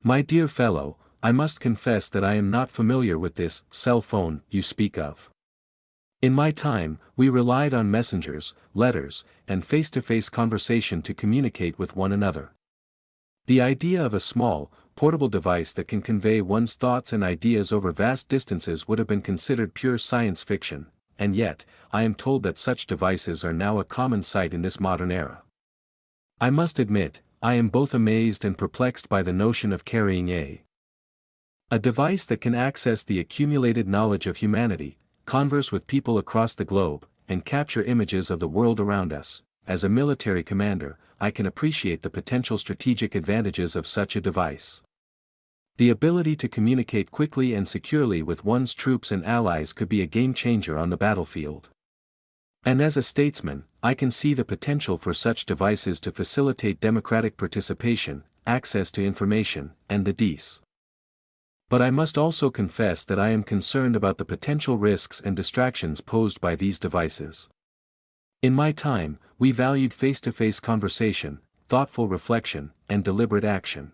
My dear fellow, I must confess that I am not familiar with this cell phone you speak of. In my time, we relied on messengers, letters, and face-to-face conversation to communicate with one another. The idea of a small, portable device that can convey one's thoughts and ideas over vast distances would have been considered pure science fiction, and yet, I am told that such devices are now a common sight in this modern era. I must admit, I am both amazed and perplexed by the notion of carrying a device that can access the accumulated knowledge of humanity, converse with people across the globe, and capture images of the world around us. As a military commander, I can appreciate the potential strategic advantages of such a device. The ability to communicate quickly and securely with one's troops and allies could be a game-changer on the battlefield. And as a statesman, I can see the potential for such devices to facilitate democratic participation, access to information, and the DES. But I must also confess that I am concerned about the potential risks and distractions posed by these devices. In my time, we valued face-to-face conversation, thoughtful reflection, and deliberate action.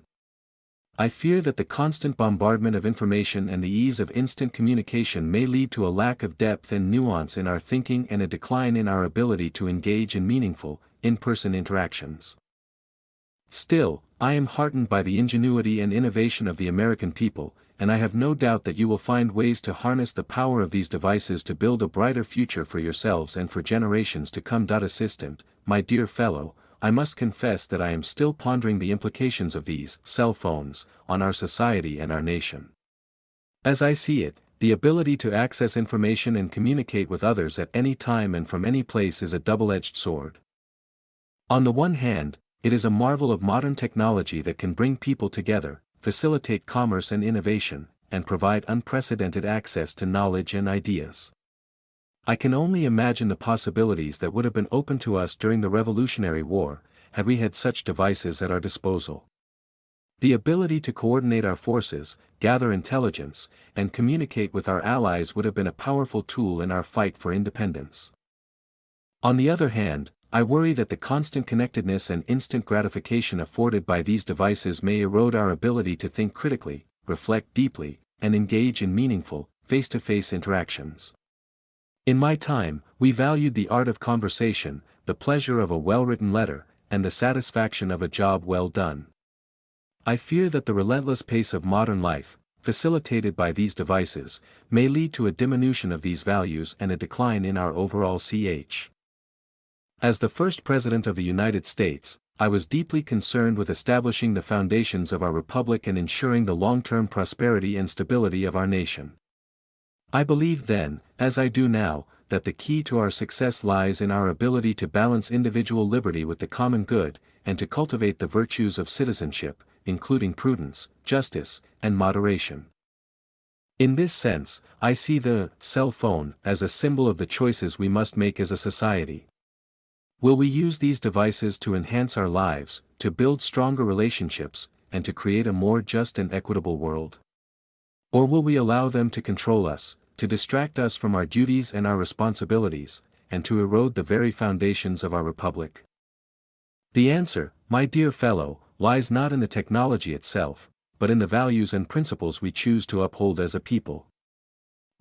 I fear that the constant bombardment of information and the ease of instant communication may lead to a lack of depth and nuance in our thinking and a decline in our ability to engage in meaningful, in-person interactions. Still, I am heartened by the ingenuity and innovation of the American people, and I have no doubt that you will find ways to harness the power of these devices to build a brighter future for yourselves and for generations to come. Assistant, my dear fellow, I must confess that I am still pondering the implications of these cell phones on our society and our nation. As I see it, the ability to access information and communicate with others at any time and from any place is a double-edged sword. On the one hand, it is a marvel of modern technology that can bring people together, facilitate commerce and innovation, and provide unprecedented access to knowledge and ideas. I can only imagine the possibilities that would have been open to us during the Revolutionary War, had we had such devices at our disposal. The ability to coordinate our forces, gather intelligence, and communicate with our allies would have been a powerful tool in our fight for independence. On the other hand, I worry that the constant connectedness and instant gratification afforded by these devices may erode our ability to think critically, reflect deeply, and engage in meaningful, face-to-face interactions. In my time, we valued the art of conversation, the pleasure of a well-written letter, and the satisfaction of a job well done. I fear that the relentless pace of modern life, facilitated by these devices, may lead to a diminution of these values and a decline in our overall ch. As the first President of the United States, I was deeply concerned with establishing the foundations of our republic and ensuring the long-term prosperity and stability of our nation. I believed then, as I do now, that the key to our success lies in our ability to balance individual liberty with the common good, and to cultivate the virtues of citizenship, including prudence, justice, and moderation. In this sense, I see the cell phone as a symbol of the choices we must make as a society. Will we use these devices to enhance our lives, to build stronger relationships, and to create a more just and equitable world? Or will we allow them to control us, to distract us from our duties and our responsibilities, and to erode the very foundations of our republic? The answer, my dear fellow, lies not in the technology itself, but in the values and principles we choose to uphold as a people.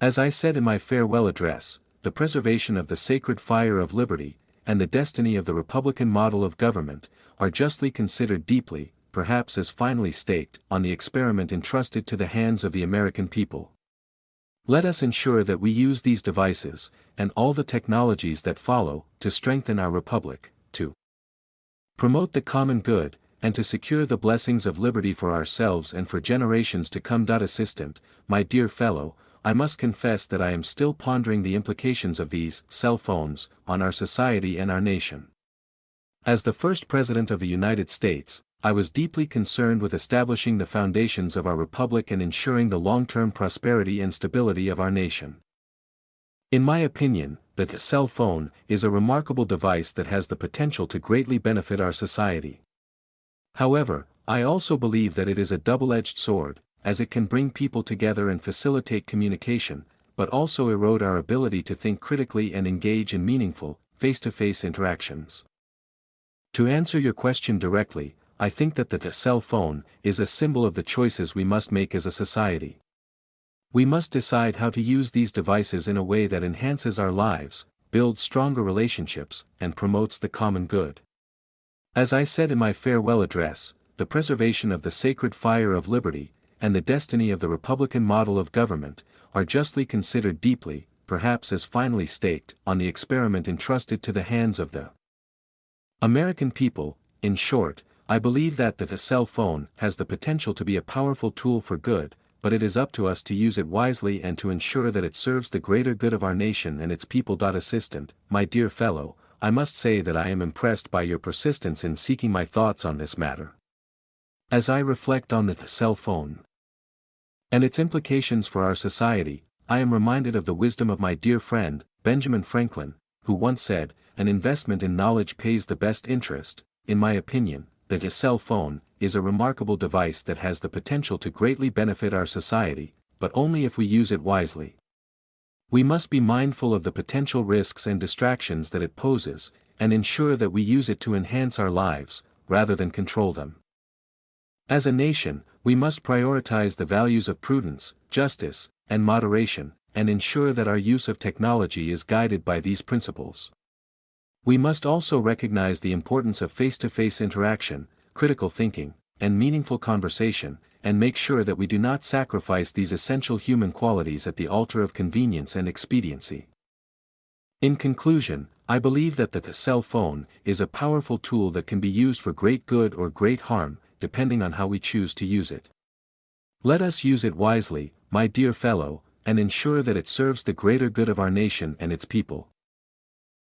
As I said in my farewell address, the preservation of the sacred fire of liberty, and the destiny of the Republican model of government, are justly considered deeply, perhaps as finally staked, on the experiment entrusted to the hands of the American people. Let us ensure that we use these devices, and all the technologies that follow, to strengthen our republic, to promote the common good, and to secure the blessings of liberty for ourselves and for generations to come. Assistant, my dear fellow, I must confess that I am still pondering the implications of these cell phones on our society and our nation. As the first President of the United States, I was deeply concerned with establishing the foundations of our republic and ensuring the long-term prosperity and stability of our nation. In my opinion, the cell phone is a remarkable device that has the potential to greatly benefit our society. However, I also believe that it is a double-edged sword, as it can bring people together and facilitate communication, but also erode our ability to think critically and engage in meaningful, face-to-face interactions. To answer your question directly, I think that the cell phone is a symbol of the choices we must make as a society. We must decide how to use these devices in a way that enhances our lives, builds stronger relationships, and promotes the common good. As I said in my farewell address, the preservation of the sacred fire of liberty, and the destiny of the Republican model of government, are justly considered deeply, perhaps as finally staked, on the experiment entrusted to the hands of the American people. In short, I believe that the cell phone has the potential to be a powerful tool for good, but it is up to us to use it wisely and to ensure that it serves the greater good of our nation and its people. Assistant, my dear fellow, I must say that I am impressed by your persistence in seeking my thoughts on this matter. As I reflect on the cell phone and its implications for our society, I am reminded of the wisdom of my dear friend, Benjamin Franklin, who once said, "An investment in knowledge pays the best interest." In my opinion, the cell phone is a remarkable device that has the potential to greatly benefit our society, but only if we use it wisely. We must be mindful of the potential risks and distractions that it poses, and ensure that we use it to enhance our lives, rather than control them. As a nation, we must prioritize the values of prudence, justice, and moderation, and ensure that our use of technology is guided by these principles. We must also recognize the importance of face-to-face interaction, critical thinking, and meaningful conversation, and make sure that we do not sacrifice these essential human qualities at the altar of convenience and expediency. In conclusion, I believe that the cell phone is a powerful tool that can be used for great good or great harm, depending on how we choose to use it. Let us use it wisely, my dear fellow, and ensure that it serves the greater good of our nation and its people.